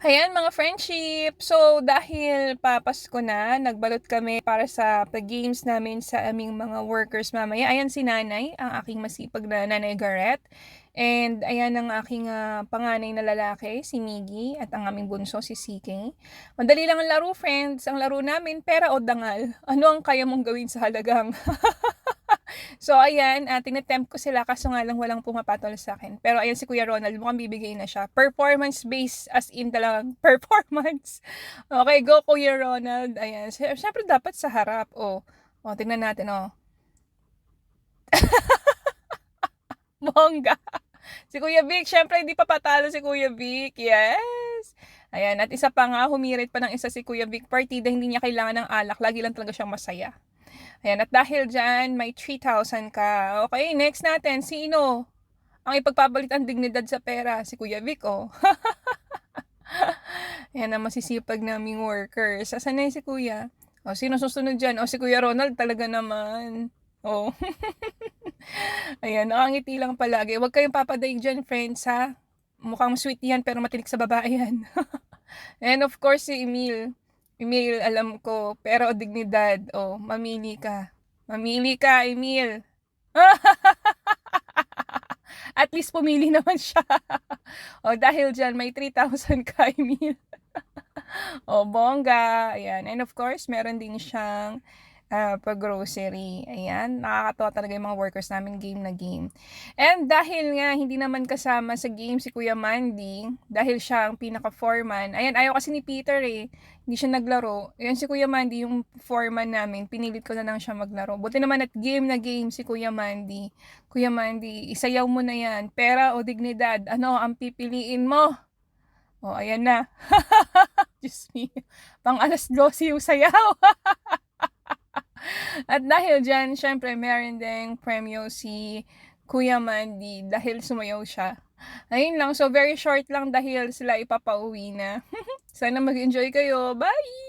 Ayan mga friendship. So dahil papasko na, nagbalot kami para sa pag-games namin sa aming mga workers mamaya. Ayan si Nanay, ang aking masipag na Nanay Garrett. And ayan ang aking panganay na lalaki, si Miggy, at ang aming bunso, si CK. Madali lang ang laro, friends. Ang laro namin, pera o dangal. Ano ang kaya mong gawin sa halagang So ayan, tine-tempt ko sila kaso nga lang walang pumapatol sa akin. Pero ayan si Kuya Ronald, mukhang bibigay na siya. Performance based, as in talagang performance. Okay, go Kuya Ronald. Ayan, syempre dapat sa harap. Tingnan natin, Bongga. Si Kuya Vic, syempre hindi pa patalo si Kuya Vic. Yes! Ayan, at isa pa nga, humirit pa ng isa si Kuya Vic. Partida, hindi niya kailangan ng alak. Lagi lang talaga siyang masaya. Ayan, at dahil dyan, may 3,000 ka. Okay, next natin, sino ang ipagpapalit ang dignidad sa pera? Si Kuya Vic, oh. Ayan ang masisipag naming workers. Asan na si Kuya? Sino susunod dyan? Si Kuya Ronald talaga naman. Oh. Ayan, nakangiti lang palagi. Huwag kayong papadaig dyan, friends, ha? Mukhang sweet yan, pero matinik sa babae yan. And of course, si Emil. Emil, alam ko, pero dignidad. Mamili ka. Mamili ka, Emil. At least pumili naman siya. Dahil dyan, may 3,000 ka, Emil. Bongga. Ayan. And of course, meron din siyang pag-grocery. Ayan, nakakatawa talaga yung mga workers namin, game na game. And dahil nga hindi naman kasama sa game si Kuya Mandy, dahil siya ang pinaka-foreman, ayan, ayaw kasi ni Peter hindi siya naglaro. Ayan si Kuya Mandy, yung foreman namin, pinilit ko na lang siya maglaro. Buti naman at game na game si Kuya Mandy. Kuya Mandy, isayaw mo na yan. Pera o dignidad, ano ang pipiliin mo? Ayan na. Diyos me. Pang alas 12 yung sayaw. At dahil dyan, syempre, meron ding premyo si Kuya Mandy dahil sumayaw siya. Ayun lang. So, very short lang dahil sila ipapauwi na. Sana mag-enjoy kayo. Bye!